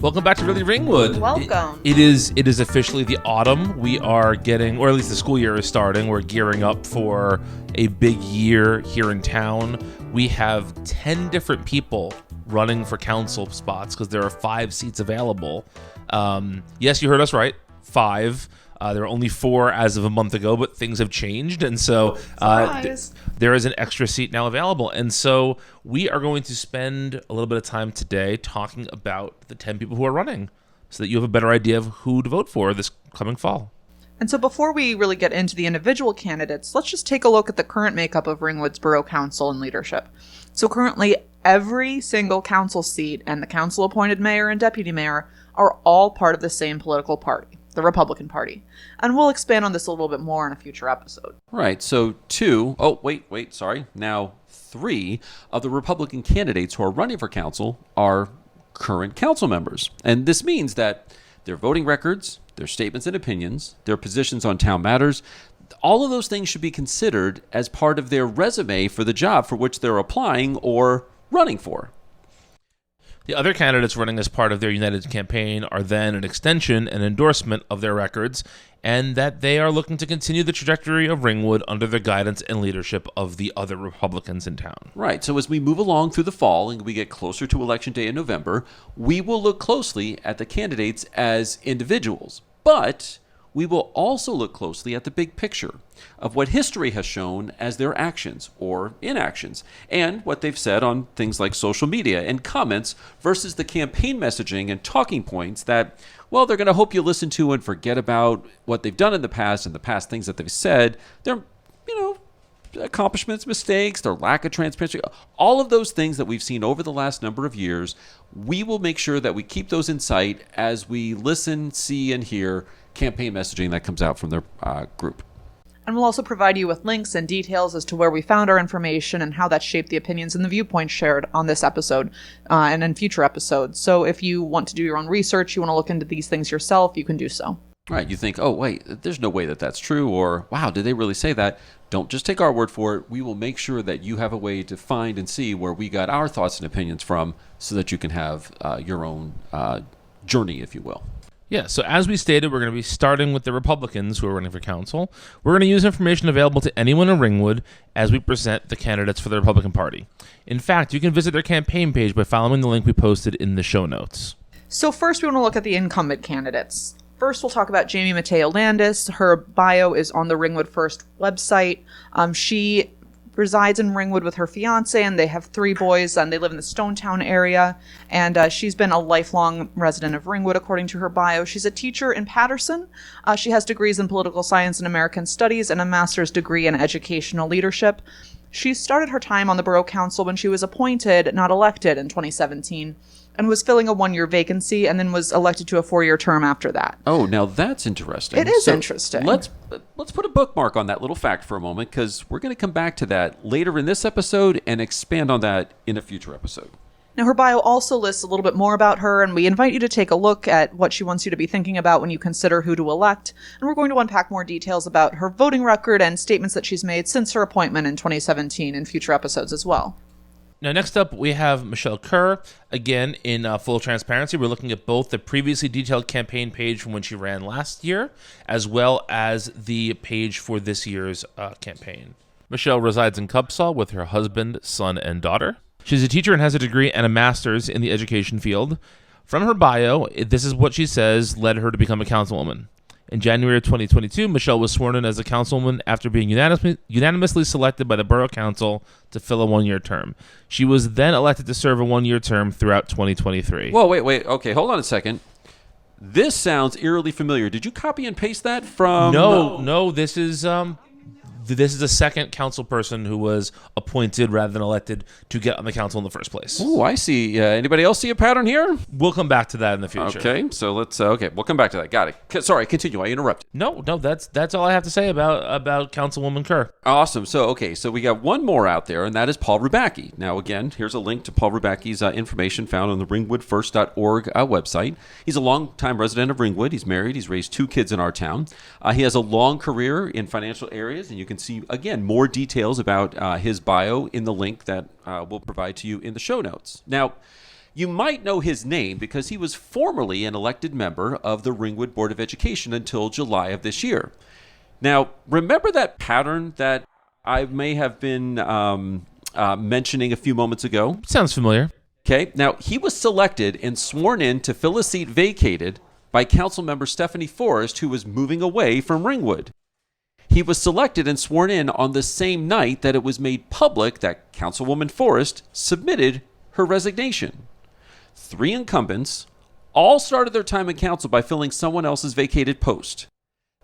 Welcome back to Really Ringwood. Welcome. It is officially the autumn. We are getting, or at least the school year is starting. We're gearing up for a big year here in town. We have 10 different people running for council spots because there are 5 seats available. Yes, you heard us right. 5. There were only 4 as of a month ago, but things have changed. And so there is an extra seat now available. And so we are going to spend a little bit of time today talking about the 10 people who are running so that you have a better idea of who to vote for this coming fall. And so before we really get into the individual candidates, let's just take a look at the current makeup of Ringwood's Borough Council and leadership. So currently, every single council seat and the council-appointed mayor and deputy mayor are all part of the same political party, the Republican Party. And we'll expand on this a little bit more in a future episode. Right, so 3 of the Republican candidates who are running for council are current council members. And this means that their voting records, their statements and opinions, their positions on town matters, all of those things should be considered as part of their resume for the job for which they're applying or running for. The other candidates running as part of their United campaign are then an extension and endorsement of their records, and that they are looking to continue the trajectory of Ringwood under the guidance and leadership of the other Republicans in town. Right, so as we move along through the fall and we get closer to Election Day in November, we will look closely at the candidates as individuals, but we will also look closely at the big picture of what history has shown as their actions or inactions, and what they've said on things like social media and comments versus the campaign messaging and talking points that, well, they're going to hope you listen to and forget about what they've done in the past and the past things that they've said. Their, accomplishments, mistakes, their lack of transparency, all of those things that we've seen over the last number of years, we will make sure that we keep those in sight as we listen, see, and hear campaign messaging that comes out from their group. And we'll also provide you with links and details as to where we found our information and how that shaped the opinions and the viewpoints shared on this episode and in future episodes. So if you want to do your own research, you want to look into these things yourself, you can do so. Right, you think, oh, wait, there's no way that that's true, or, wow, did they really say that? Don't just take our word for it. We will make sure that you have a way to find and see where we got our thoughts and opinions from so that you can have your own journey, if you will. Yeah, so as we stated, we're going to be starting with the Republicans who are running for council. We're going to use information available to anyone in Ringwood as we present the candidates for the Republican Party. In fact, you can visit their campaign page by following the link we posted in the show notes. So first we want to look at the incumbent candidates. First, we'll talk about Jamie Mateo Landis. Her bio is on the Ringwood First website. She resides in Ringwood with her fiance, and they have 3 boys, and they live in the Stonetown area. And she's been a lifelong resident of Ringwood, according to her bio. She's a teacher in Patterson. She has degrees in political science and American studies and a master's degree in educational leadership. She started her time on the Borough Council when she was appointed, not elected, in 2017. And was filling a 1-year vacancy and then was elected to a 4-year term after that. Oh, now that's interesting. It is interesting. Let's put a bookmark on that little fact for a moment, because we're going to come back to that later in this episode and expand on that in a future episode. Now, her bio also lists a little bit more about her, and we invite you to take a look at what she wants you to be thinking about when you consider who to elect. And we're going to unpack more details about her voting record and statements that she's made since her appointment in 2017 in future episodes as well. Now, next up, we have Michelle Kerr. Again, in full transparency, we're looking at both the previously detailed campaign page from when she ran last year, as well as the page for this year's campaign. Michelle resides in Cubsaw with her husband, son, and daughter. She's a teacher and has a degree and a master's in the education field. From her bio, this is what she says led her to become a councilwoman. In January of 2022, Michelle was sworn in as a councilwoman after being unanimously selected by the Borough Council to fill a 1-year term. She was then elected to serve a 1-year term throughout 2023. Whoa, wait. Okay, hold on a second. This sounds eerily familiar. Did you copy and paste that from... No, this is a second council person who was appointed rather than elected to get on the council in the first place. Oh, I see. Anybody else see a pattern here? We'll come back to that in the future. Okay, so let's. We'll come back to that. Got it. Sorry, continue. I interrupted. No, that's all I have to say about Councilwoman Kerr. Awesome. So we got one more out there, and that is Paul Rubacki. Now, again, here's a link to Paul Rubacki's information found on the ringwoodfirst.org website. He's a longtime resident of Ringwood. He's married. He's raised 2 kids in our town. He has a long career in financial areas, and you can see, again, more details about his bio in the link that we'll provide to you in the show notes. Now, You might know his name because he was formerly an elected member of the Ringwood Board of Education until July of this year. Now, remember that pattern that I may have been mentioning a few moments ago? Sounds familiar. Okay, now he was selected and sworn in to fill a seat vacated by Councilmember Stephanie Forrest, who was moving away from Ringwood. He was selected and sworn in on the same night that it was made public that Councilwoman Forrest submitted her resignation. 3 incumbents all started their time in council by filling someone else's vacated post.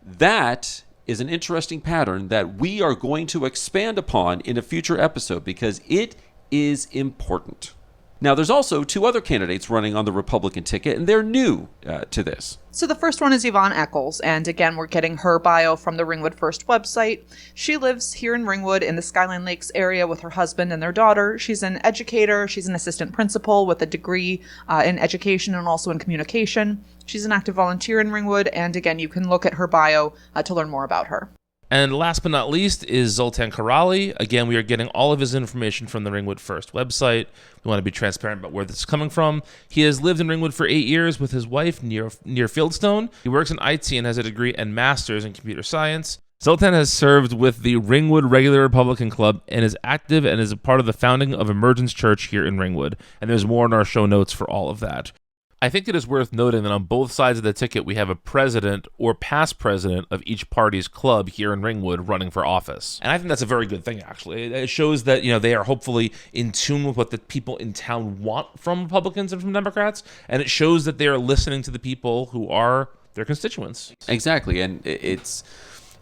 That is an interesting pattern that we are going to expand upon in a future episode because it is important. Now, there's also 2 other candidates running on the Republican ticket, and they're new to this. So the first one is Ivon Eckles, and again, we're getting her bio from the Ringwood First website. She lives here in Ringwood in the Skyline Lakes area with her husband and their daughter. She's an educator. She's an assistant principal with a degree in education and also in communication. She's an active volunteer in Ringwood, and again, you can look at her bio to learn more about her. And last but not least is Zoltan Karali. Again, we are getting all of his information from the Ringwood First website. We want to be transparent about where this is coming from. He has lived in Ringwood for 8 years with his wife near Fieldstone. He works in IT and has a degree and master's in computer science. Zoltan has served with the Ringwood Regular Republican Club and is active and is a part of the founding of Emergence Church here in Ringwood. And there's more in our show notes for all of that. I think it is worth noting that on both sides of the ticket, we have a president or past president of each party's club here in Ringwood running for office. And I think that's a very good thing, actually. It shows that, they are hopefully in tune with what the people in town want from Republicans and from Democrats. And it shows that they are listening to the people who are their constituents. Exactly. And it's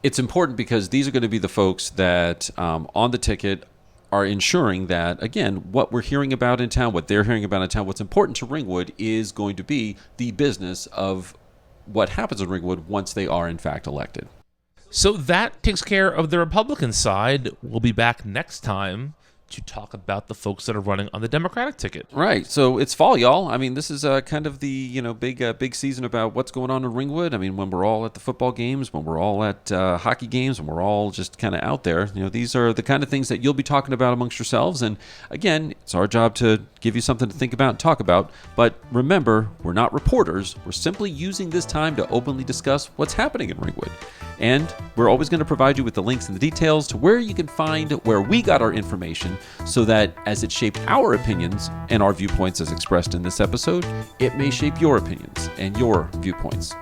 important because these are going to be the folks that on the ticket are ensuring that, again, what we're hearing about in town, what they're hearing about in town, what's important to Ringwood is going to be the business of what happens in Ringwood once they are, in fact, elected. So that takes care of the Republican side. We'll be back next time to talk about the folks that are running on the Democratic ticket. Right. So it's fall, y'all. I mean, this is kind of the big season about what's going on in Ringwood. I mean, when we're all at the football games, when we're all at hockey games, when we're all just kind of out there, these are the kind of things that you'll be talking about amongst yourselves. And again, it's our job to give you something to think about and talk about. But remember, we're not reporters. We're simply using this time to openly discuss what's happening in Ringwood. And we're always going to provide you with the links and the details to where you can find where we got our information so that as it shaped our opinions and our viewpoints as expressed in this episode, it may shape your opinions and your viewpoints.